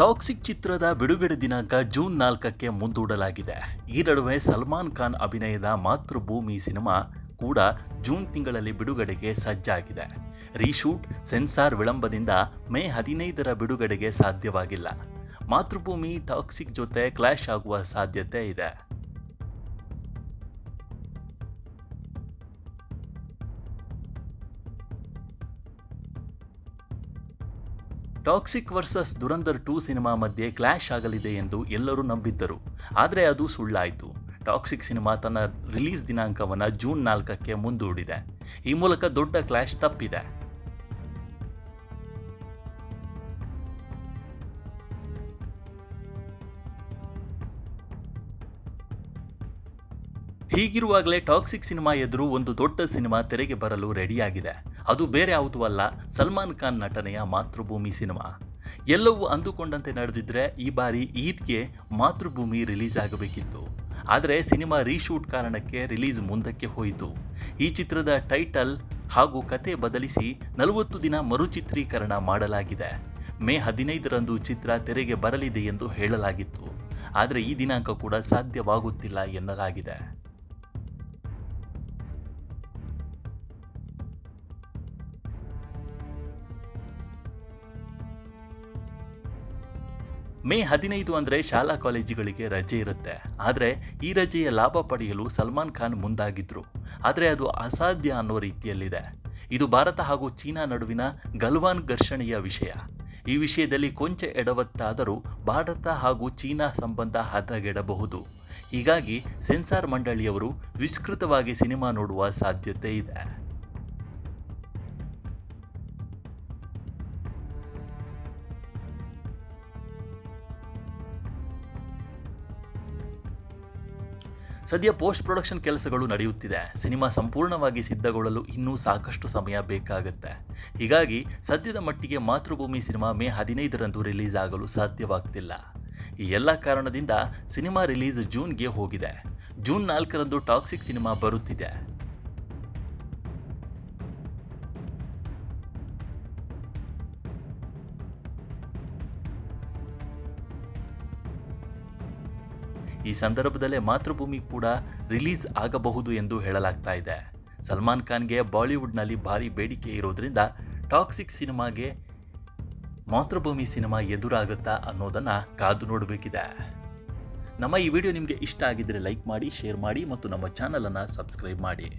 Toxic ಚಿತ್ರದ ಬಿಡುಗಡೆ ದಿನಾಂಕ ಜೂನ್ 4ಕ್ಕೆ ಮುಂದೂಡಲಾಗಿದೆ. ಈ ನಡುವೆ ಸಲ್ಮಾನ್ ಖಾನ್ ಅಭಿನಯದ ಮಾತೃಭೂಮಿ ಸಿನಿಮಾ ಕೂಡ ಜೂನ್ ತಿಂಗಳಲ್ಲಿ ಬಿಡುಗಡೆಗೆ ಸಜ್ಜಾಗಿದೆ. ರೀಶೂಟ್, ಸೆನ್ಸಾರ್ ವಿಳಂಬದಿಂದ ಮೇ 15ರ ಬಿಡುಗಡೆಗೆ ಸಾಧ್ಯವಾಗಿಲ್ಲ. ಮಾತೃಭೂಮಿ ಟಾಕ್ಸಿಕ್ ಜೊತೆ ಕ್ಲಾಶ್ ಆಗುವ ಸಾಧ್ಯತೆ ಇದೆ. ಟಾಕ್ಸಿಕ್ ವರ್ಸಸ್ ದುರಂಧರ್ 2 ಸಿನಿಮಾ ಮಧ್ಯೆ ಕ್ಲಾಶ್ ಆಗಲಿದೆ ಎಂದು ಎಲ್ಲರೂ ನಂಬಿದ್ದರು. ಆದರೆ ಅದು ಸುಳ್ಳಾಯಿತು. ಟಾಕ್ಸಿಕ್ ಸಿನಿಮಾ ತನ್ನ ರಿಲೀಸ್ ದಿನಾಂಕವನ್ನು ಜೂನ್ 4ಕ್ಕೆ ಮುಂದೂಡಿದೆ. ಈ ಮೂಲಕ ದೊಡ್ಡ ಕ್ಲಾಶ್ ತಪ್ಪಿದೆ. ಹೀಗಿರುವಾಗಲೇ ಟಾಕ್ಸಿಕ್ ಸಿನಿಮಾ ಎದುರು ಒಂದು ದೊಡ್ಡ ಸಿನಿಮಾ ತೆರೆಗೆ ಬರಲು ರೆಡಿಯಾಗಿದೆ. ಅದು ಬೇರೆ ಯಾವುದೂ ಅಲ್ಲ, ಸಲ್ಮಾನ್ ಖಾನ್ ನಟನೆಯ ಮಾತೃಭೂಮಿ ಸಿನಿಮಾ. ಎಲ್ಲವೂ ಅಂದುಕೊಂಡಂತೆ ನಡೆದಿದ್ರೆ ಈ ಬಾರಿ ಈದ್ಗೆ ಮಾತೃಭೂಮಿ ರಿಲೀಸ್ ಆಗಬೇಕಿತ್ತು. ಆದರೆ ಸಿನಿಮಾ ರೀಶೂಟ್ ಕಾರಣಕ್ಕೆ ರಿಲೀಸ್ ಮುಂದಕ್ಕೆ ಹೋಯಿತು. ಈ ಚಿತ್ರದ ಟೈಟಲ್ ಹಾಗೂ ಕತೆ ಬದಲಿಸಿ 40 ದಿನ ಮರುಚಿತ್ರೀಕರಣ ಮಾಡಲಾಗಿದೆ. ಮೇ 15ರಂದು ಚಿತ್ರ ತೆರೆಗೆ ಬರಲಿದೆ ಎಂದು ಹೇಳಲಾಗಿತ್ತು. ಆದರೆ ಈ ದಿನಾಂಕ ಕೂಡ ಸಾಧ್ಯವಾಗುತ್ತಿಲ್ಲ ಎನ್ನಲಾಗಿದೆ. ಮೇ 15 ಅಂದರೆ ಶಾಲಾ ಕಾಲೇಜುಗಳಿಗೆ ರಜೆ ಇರುತ್ತೆ. ಆದರೆ ಈ ರಜೆಯ ಲಾಭ ಪಡೆಯಲು ಸಲ್ಮಾನ್ ಖಾನ್ ಮುಂದಾಗಿದ್ರು. ಆದರೆ ಅದು ಅಸಾಧ್ಯ ಅನ್ನೋ ರೀತಿಯಲ್ಲಿದೆ. ಇದು ಭಾರತ ಹಾಗೂ ಚೀನಾ ನಡುವಿನ ಗಲ್ವಾನ್ ಘರ್ಷಣೆಯ ವಿಷಯ. ಈ ವಿಷಯದಲ್ಲಿ ಕೊಂಚ ಎಡವಟ್ಟಾದರೂ ಭಾರತ ಹಾಗೂ ಚೀನಾ ಸಂಬಂಧ ಹದಗೆಡಬಹುದು. ಹೀಗಾಗಿ ಸೆನ್ಸಾರ್ ಮಂಡಳಿಯವರು ವಿಸ್ತೃತವಾಗಿ ಸಿನಿಮಾ ನೋಡುವ ಸಾಧ್ಯತೆ ಇದೆ. ಸದ್ಯ ಪೋಸ್ಟ್ ಪ್ರೊಡಕ್ಷನ್ ಕೆಲಸಗಳು ನಡೆಯುತ್ತಿದೆ. ಸಿನಿಮಾ ಸಂಪೂರ್ಣವಾಗಿ ಸಿದ್ಧಗೊಳ್ಳಲು ಇನ್ನೂ ಸಾಕಷ್ಟು ಸಮಯ ಬೇಕಾಗುತ್ತೆ. ಹೀಗಾಗಿ ಸದ್ಯದ ಮಟ್ಟಿಗೆ ಮಾತೃಭೂಮಿ ಸಿನಿಮಾ ಮೇ 15ರಂದು ರಿಲೀಸ್ ಆಗಲು ಸಾಧ್ಯವಾಗ್ತಿಲ್ಲ. ಈ ಎಲ್ಲ ಕಾರಣದಿಂದ ಸಿನಿಮಾ ರಿಲೀಸ್ ಜೂನ್ಗೆ ಹೋಗಿದೆ. ಜೂನ್ 4ರಂದು ಟಾಕ್ಸಿಕ್ ಸಿನಿಮಾ ಬರುತ್ತಿದೆ. ಈ ಸಂದರ್ಭದಲ್ಲೇ ಮಾತೃಭೂಮಿ ಕೂಡ ರಿಲೀಸ್ ಆಗಬಹುದು ಎಂದು ಹೇಳಲಾಗ್ತಾ ಇದೆ. ಸಲ್ಮಾನ್ ಖಾನ್ಗೆ ಬಾಲಿವುಡ್ನಲ್ಲಿ ಭಾರಿ ಬೇಡಿಕೆ ಇರೋದ್ರಿಂದ ಟಾಕ್ಸಿಕ್ ಸಿನಿಮಾಗೆ ಮಾತೃಭೂಮಿ ಸಿನಿಮಾ ಎದುರಾಗುತ್ತಾ ಅನ್ನೋದನ್ನು ಕಾದು ನೋಡಬೇಕಿದೆ. ನಮ್ಮ ಈ ವಿಡಿಯೋ ನಿಮಗೆ ಇಷ್ಟ ಆಗಿದ್ದರೆ ಲೈಕ್ ಮಾಡಿ, ಶೇರ್ ಮಾಡಿ ಮತ್ತು ನಮ್ಮ ಚಾನಲನ್ನು ಸಬ್ಸ್ಕ್ರೈಬ್ ಮಾಡಿ.